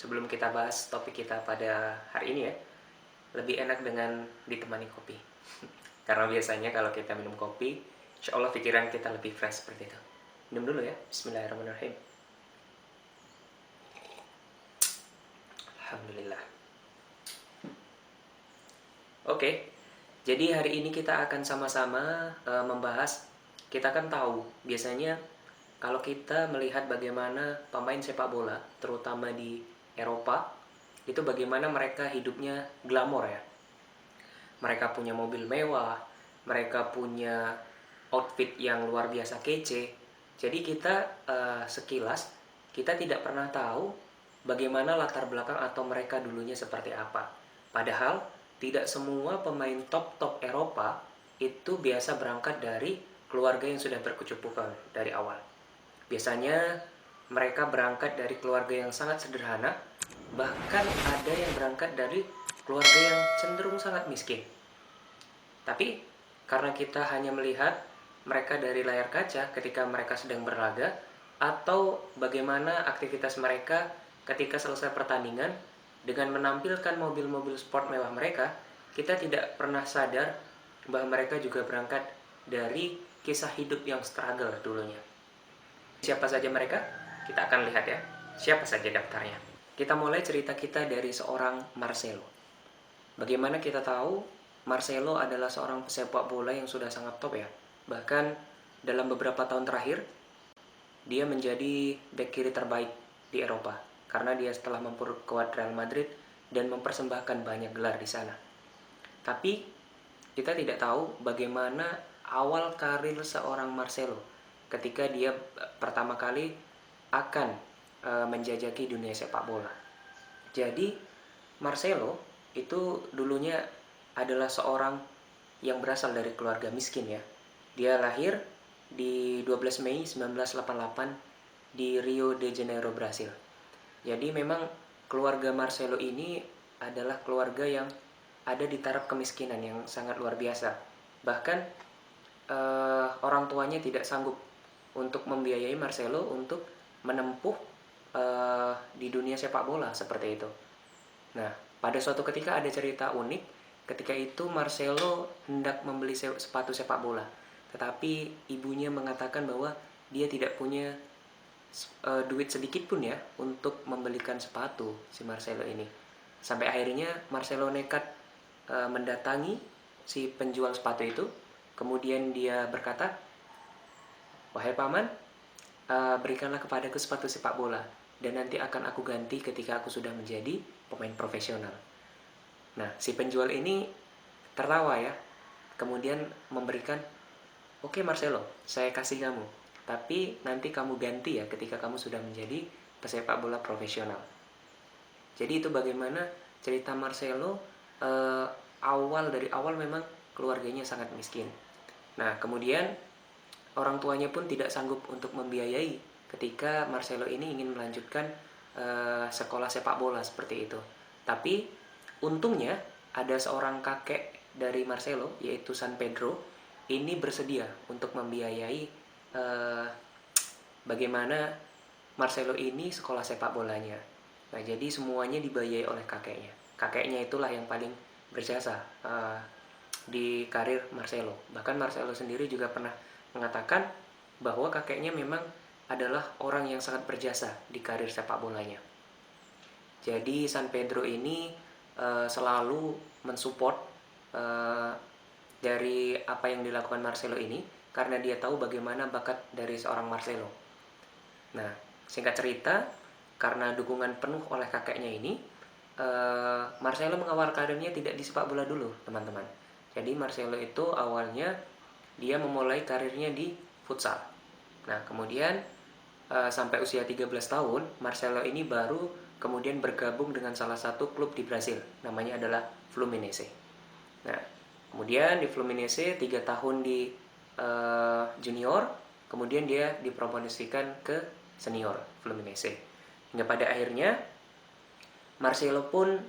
Sebelum kita bahas topik kita pada hari ini ya, lebih enak dengan ditemani kopi. Karena biasanya kalau kita minum kopi, insya Allah pikiran kita lebih fresh seperti itu. Minum dulu ya, bismillahirrahmanirrahim. Alhamdulillah. Oke, jadi hari ini kita akan sama-sama membahas. Kita kan tahu, biasanya kalau kita melihat bagaimana pemain sepak bola, terutama di Eropa, itu bagaimana mereka hidupnya glamor ya. Mereka punya mobil mewah, mereka punya outfit yang luar biasa kece. Jadi kita sekilas kita tidak pernah tahu bagaimana latar belakang atau mereka dulunya seperti apa. Padahal tidak semua pemain top Eropa itu biasa berangkat dari keluarga yang sudah berkecukupan dari awal. Biasanya mereka berangkat dari keluarga yang sangat sederhana, bahkan ada yang berangkat dari keluarga yang cenderung sangat miskin. Tapi karena kita hanya melihat mereka dari layar kaca ketika mereka sedang berlaga, atau bagaimana aktivitas mereka ketika selesai pertandingan dengan menampilkan mobil-mobil sport mewah mereka, kita tidak pernah sadar bahwa mereka juga berangkat dari kisah hidup yang struggle dulunya. Siapa saja mereka? Kita akan lihat ya, siapa saja daftarnya. Kita mulai cerita kita dari seorang Marcelo. Bagaimana kita tahu Marcelo adalah seorang pesepak bola yang sudah sangat top ya. Bahkan dalam beberapa tahun terakhir, dia menjadi bek kiri terbaik di Eropa. Karena dia setelah memperkuat Real Madrid dan mempersembahkan banyak gelar di sana. Tapi kita tidak tahu bagaimana awal karir seorang Marcelo ketika dia pertama kali akan menjajaki dunia sepak bola. Jadi Marcelo itu dulunya adalah seorang yang berasal dari keluarga miskin ya. Dia lahir di 12 Mei 1988 di Rio de Janeiro, Brasil. Jadi memang keluarga Marcelo ini adalah keluarga yang ada di taraf kemiskinan yang sangat luar biasa. Bahkan orang tuanya tidak sanggup untuk membiayai Marcelo untuk menempuh di dunia sepak bola seperti itu. Nah, pada suatu ketika ada cerita unik. Ketika itu Marcelo hendak membeli sepatu sepak bola, tetapi ibunya mengatakan bahwa dia tidak punya duit sedikit pun ya untuk membelikan sepatu si Marcelo ini. Sampai akhirnya Marcelo nekat mendatangi si penjual sepatu itu. Kemudian dia berkata, "Wahai paman, berikanlah kepadaku sepatu sepak bola, dan nanti akan aku ganti ketika aku sudah menjadi pemain profesional." Nah, si penjual ini tertawa ya, kemudian memberikan, "Oke Marcelo, saya kasih kamu, tapi nanti kamu ganti ya ketika kamu sudah menjadi pesepak bola profesional." Jadi itu bagaimana cerita Marcelo dari awal memang keluarganya sangat miskin. Nah, kemudian orang tuanya pun tidak sanggup untuk membiayai ketika Marcelo ini ingin melanjutkan sekolah sepak bola seperti itu. Tapi untungnya ada seorang kakek dari Marcelo, yaitu San Pedro, ini bersedia untuk membiayai bagaimana Marcelo ini sekolah sepak bolanya. Nah, jadi semuanya dibiayai oleh kakeknya. Kakeknya itulah yang paling berjasa di karir Marcelo. Bahkan Marcelo sendiri juga pernah mengatakan bahwa kakeknya memang adalah orang yang sangat berjasa di karir sepak bolanya. Jadi San Pedro ini selalu mensupport dari apa yang dilakukan Marcelo ini, karena dia tahu bagaimana bakat dari seorang Marcelo. Nah, singkat cerita, karena dukungan penuh oleh kakeknya ini, Marcelo mengawal karirnya tidak di sepak bola dulu, teman-teman. Jadi Marcelo itu awalnya dia memulai karirnya di futsal. Nah, kemudian sampai usia 13 tahun, Marcelo ini baru kemudian bergabung dengan salah satu klub di Brasil, namanya adalah Fluminense. Nah, kemudian di Fluminense 3 tahun di junior, kemudian dia dipromosikan ke senior Fluminense. Hingga pada akhirnya Marcelo pun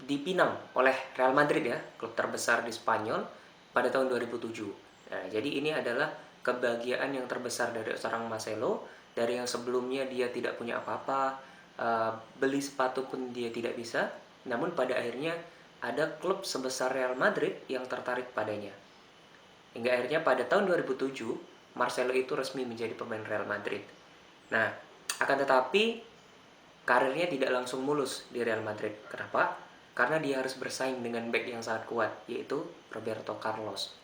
dipinang oleh Real Madrid ya, klub terbesar di Spanyol pada tahun 2007. Nah, jadi ini adalah kebahagiaan yang terbesar dari seorang Marcelo Dari yang sebelumnya dia tidak punya apa-apa, beli sepatu pun dia tidak bisa, namun pada akhirnya ada klub sebesar Real Madrid yang tertarik padanya. Hingga akhirnya pada tahun 2007, Marcelo itu resmi menjadi pemain Real Madrid. Nah, akan tetapi karirnya tidak langsung mulus di Real Madrid. Kenapa? Karena dia harus bersaing dengan bek yang sangat kuat, yaitu Roberto Carlos.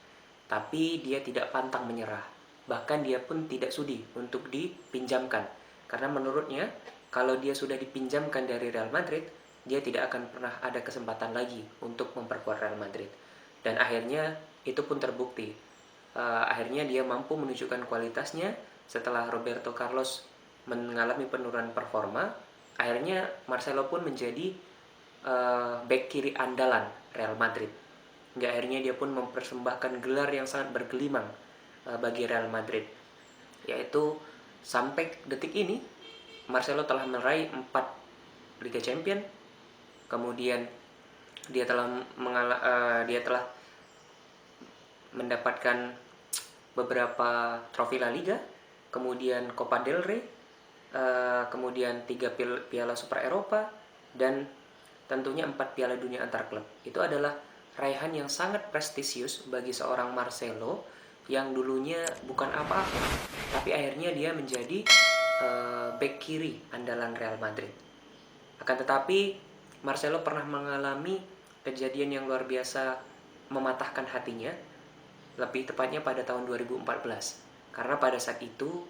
Tapi dia tidak pantang menyerah. Bahkan dia pun tidak sudi untuk dipinjamkan. Karena menurutnya, kalau dia sudah dipinjamkan dari Real Madrid, dia tidak akan pernah ada kesempatan lagi untuk memperkuat Real Madrid. Dan akhirnya itu pun terbukti. Akhirnya dia mampu menunjukkan kualitasnya setelah Roberto Carlos mengalami penurunan performa. Akhirnya Marcelo pun menjadi bek kiri andalan Real Madrid. Hingga akhirnya dia pun mempersembahkan gelar yang sangat bergelimang bagi Real Madrid. Yaitu sampai detik ini Marcelo telah meraih 4 Liga Champions. Kemudian dia telah mendapatkan beberapa trofi La Liga, kemudian Copa del Rey, kemudian 3 piala Super Eropa, dan tentunya 4 piala dunia antar klub. Itu adalah raihan yang sangat prestisius bagi seorang Marcelo yang dulunya bukan apa-apa, tapi akhirnya dia menjadi bek kiri andalan Real Madrid. Akan tetapi Marcelo pernah mengalami kejadian yang luar biasa mematahkan hatinya, lebih tepatnya pada tahun 2014. Karena pada saat itu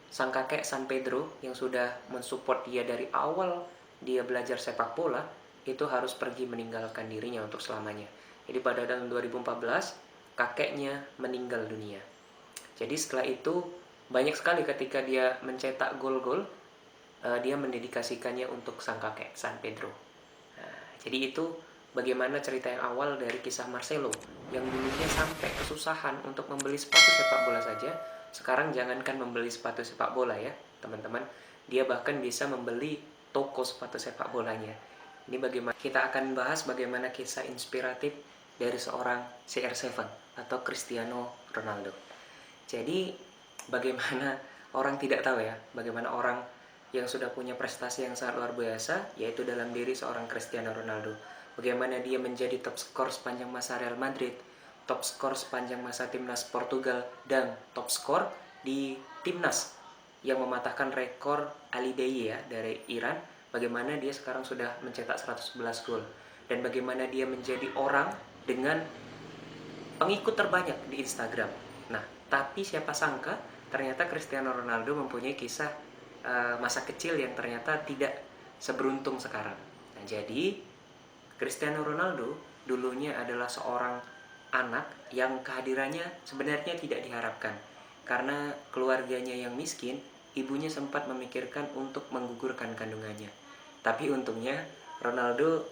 sang kakek San Pedro yang sudah mensupport dia dari awal dia belajar sepak bola itu harus pergi meninggalkan dirinya untuk selamanya. Jadi pada tahun 2014 kakeknya meninggal dunia. Jadi setelah itu banyak sekali ketika dia mencetak gol-gol, dia mendedikasikannya untuk sang kakek San Pedro. Nah, jadi itu bagaimana cerita yang awal dari kisah Marcelo yang dulunya sampai kesusahan untuk membeli sepatu sepak bola saja. Sekarang jangankan membeli sepatu sepak bola ya teman-teman, dia bahkan bisa membeli toko sepatu sepak bolanya. Ini bagaimana kita akan bahas bagaimana kisah inspiratif dari seorang CR7 atau Cristiano Ronaldo. Jadi bagaimana orang tidak tahu ya, bagaimana orang yang sudah punya prestasi yang sangat luar biasa, yaitu dalam diri seorang Cristiano Ronaldo. Bagaimana dia menjadi top skor sepanjang masa Real Madrid, top skor sepanjang masa timnas Portugal, dan top skor di timnas yang mematahkan rekor Ali Daei ya dari Iran. Bagaimana dia sekarang sudah mencetak 111 gol, dan bagaimana dia menjadi orang dengan pengikut terbanyak di Instagram. Nah, tapi siapa sangka ternyata Cristiano Ronaldo mempunyai kisah masa kecil yang ternyata tidak seberuntung sekarang. Nah, jadi Cristiano Ronaldo dulunya adalah seorang anak yang kehadirannya sebenarnya tidak diharapkan. Karena keluarganya yang miskin, ibunya sempat memikirkan untuk menggugurkan kandungannya. Tapi untungnya Ronaldo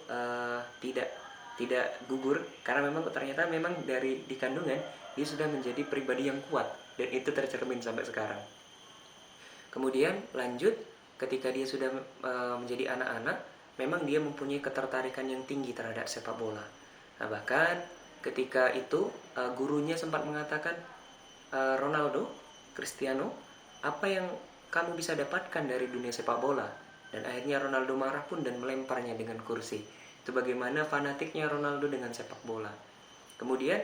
tidak gugur karena ternyata dari di kandungan dia sudah menjadi pribadi yang kuat, dan itu tercermin sampai sekarang. Kemudian lanjut ketika dia sudah menjadi anak-anak, memang dia mempunyai ketertarikan yang tinggi terhadap sepak bola. Nah, bahkan ketika itu gurunya sempat mengatakan, Ronaldo, Cristiano, apa yang kamu bisa dapatkan dari dunia sepak bola? Dan akhirnya Ronaldo marah pun dan melemparnya dengan kursi. Itu bagaimana fanatiknya Ronaldo dengan sepak bola. Kemudian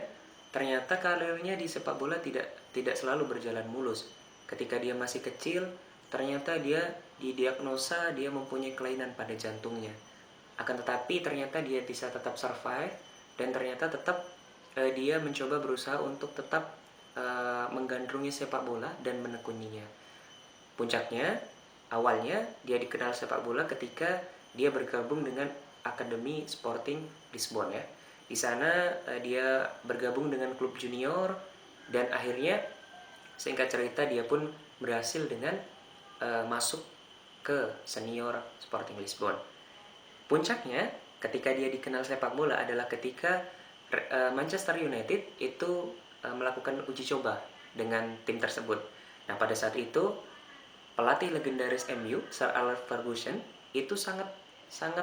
ternyata karirnya di sepak bola tidak selalu berjalan mulus. Ketika dia masih kecil, ternyata dia didiagnosa dia mempunyai kelainan pada jantungnya. Akan tetapi ternyata dia bisa tetap survive, dan ternyata tetap dia mencoba berusaha untuk tetap menggandrungi sepak bola dan menekuninya. Puncaknya, awalnya dia dikenal sepak bola ketika dia bergabung dengan Akademi Sporting Lisbon ya. Di sana dia bergabung dengan klub junior, dan akhirnya singkat cerita dia pun berhasil dengan masuk ke senior Sporting Lisbon. Puncaknya ketika dia dikenal sepak bola adalah ketika Manchester United itu melakukan uji coba dengan tim tersebut. Nah, pada saat itu pelatih legendaris MU Sir Alex Ferguson itu sangat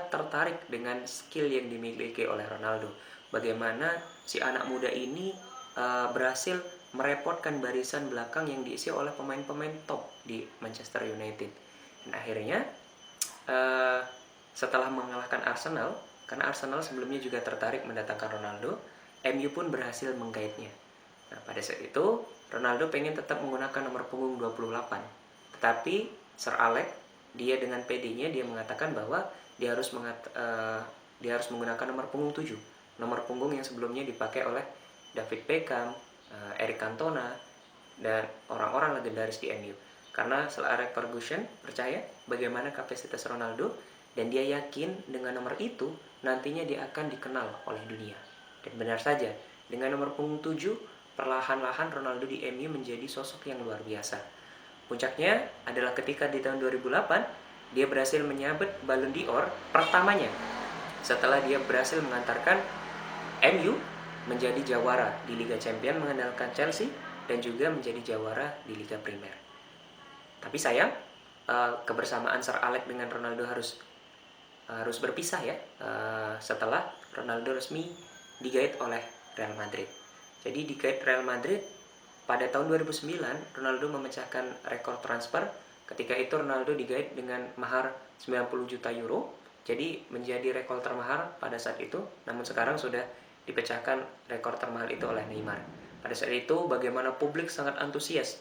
tertarik dengan skill yang dimiliki oleh Ronaldo. Bagaimana si anak muda ini berhasil merepotkan barisan belakang yang diisi oleh pemain-pemain top di Manchester United. Dan akhirnya setelah mengalahkan Arsenal, karena Arsenal sebelumnya juga tertarik mendatangkan Ronaldo, MU pun berhasil menggaitnya. Nah, pada saat itu Ronaldo pengen tetap menggunakan nomor punggung 28. Tetapi Sir Alex, dia dengan PD-nya dia mengatakan bahwa dia harus menggunakan nomor punggung 7. Nomor punggung yang sebelumnya dipakai oleh David Beckham, Eric Cantona, dan orang-orang legendaris di MU. Karena Sir Alex Ferguson percaya bagaimana kapasitas Ronaldo, dan dia yakin dengan nomor itu nantinya dia akan dikenal oleh dunia. Dan benar saja, dengan nomor punggung 7, perlahan-lahan Ronaldo di MU menjadi sosok yang luar biasa. Puncaknya adalah ketika di tahun 2008 dia berhasil menyabet Ballon d'Or pertamanya setelah dia berhasil mengantarkan MU menjadi jawara di Liga Champions mengandalkan Chelsea dan juga menjadi jawara di Liga Primer. Tapi sayang, kebersamaan Sir Alex dengan Ronaldo harus berpisah ya, setelah Ronaldo resmi digait oleh Real Madrid. Jadi digait Real Madrid pada tahun 2009, Ronaldo memecahkan rekor transfer. Ketika itu Ronaldo digait dengan mahar 90 juta euro, jadi menjadi rekor termahal pada saat itu. Namun sekarang sudah dipecahkan rekor termahal itu oleh Neymar. Pada saat itu bagaimana publik sangat antusias,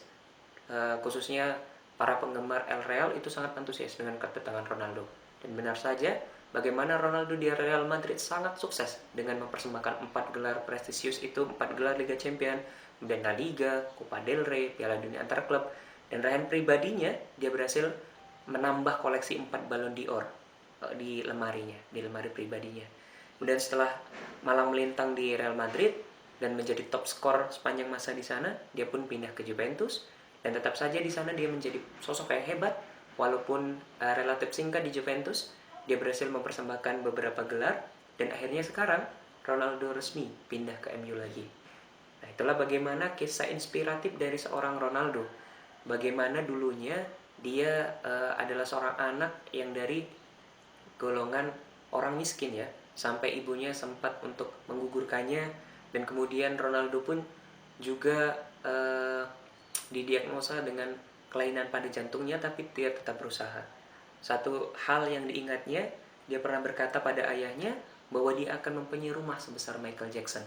khususnya para penggemar El Real itu sangat antusias dengan kedatangan Ronaldo. Dan benar saja, bagaimana Ronaldo di Real Madrid sangat sukses dengan mempersembahkan 4 gelar prestisius itu, 4 gelar Liga Champions, kemudian La Liga, Copa del Rey, Piala Dunia antar klub. Dan raihan pribadinya, dia berhasil menambah koleksi 4 Ballon d'Or di lemari pribadinya. Kemudian setelah malang melintang di Real Madrid dan menjadi top skor sepanjang masa di sana, dia pun pindah ke Juventus. Dan tetap saja di sana dia menjadi sosok yang hebat, walaupun relatif singkat di Juventus, dia berhasil mempersembahkan beberapa gelar, dan akhirnya sekarang Ronaldo resmi pindah ke MU lagi. Nah, itulah bagaimana kisah inspiratif dari seorang Ronaldo. Bagaimana dulunya dia adalah seorang anak yang dari golongan orang miskin ya, sampai ibunya sempat untuk menggugurkannya, dan kemudian Ronaldo pun juga didiagnosa dengan kelainan pada jantungnya, tapi dia tetap berusaha. Satu hal yang diingatnya, dia pernah berkata pada ayahnya bahwa dia akan mempunyai rumah sebesar Michael Jackson.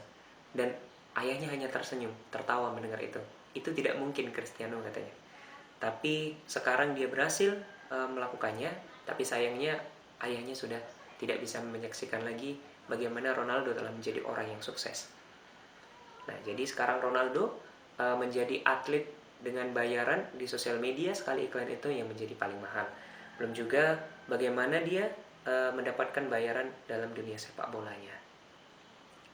Dan ayahnya hanya tersenyum, tertawa mendengar itu. Itu tidak mungkin Cristiano katanya. Tapi sekarang dia berhasil melakukannya, tapi sayangnya ayahnya sudah tidak bisa menyaksikan lagi bagaimana Ronaldo telah menjadi orang yang sukses. Nah, jadi sekarang Ronaldo menjadi atlet dengan bayaran di sosial media, sekali iklan itu yang menjadi paling mahal. Belum juga bagaimana dia mendapatkan bayaran dalam dunia sepak bolanya.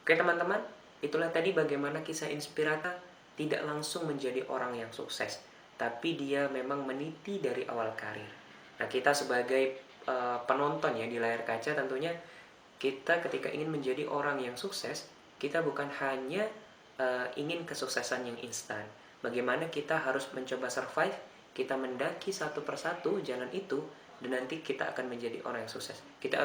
Oke teman-teman, itulah tadi bagaimana kisah inspiratif tidak langsung menjadi orang yang sukses, tapi dia memang meniti dari awal karir. Nah, kita sebagai penonton ya di layar kaca, tentunya kita ketika ingin menjadi orang yang sukses, kita bukan hanya ingin kesuksesan yang instan. Bagaimana kita harus mencoba survive, kita mendaki satu persatu jalan itu, dan nanti kita akan menjadi orang yang sukses. Kita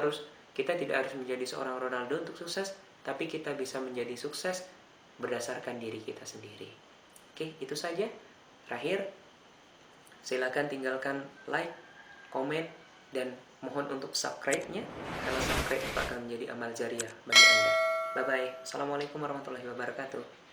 tidak harus menjadi seorang Ronaldo untuk sukses, tapi kita bisa menjadi sukses berdasarkan diri kita sendiri. Oke, itu saja. Terakhir, silakan tinggalkan like, komen, dan mohon untuk subscribe-nya, karena subscribe akan menjadi amal jariah bagi Anda. Bye-bye. Assalamualaikum warahmatullahi wabarakatuh.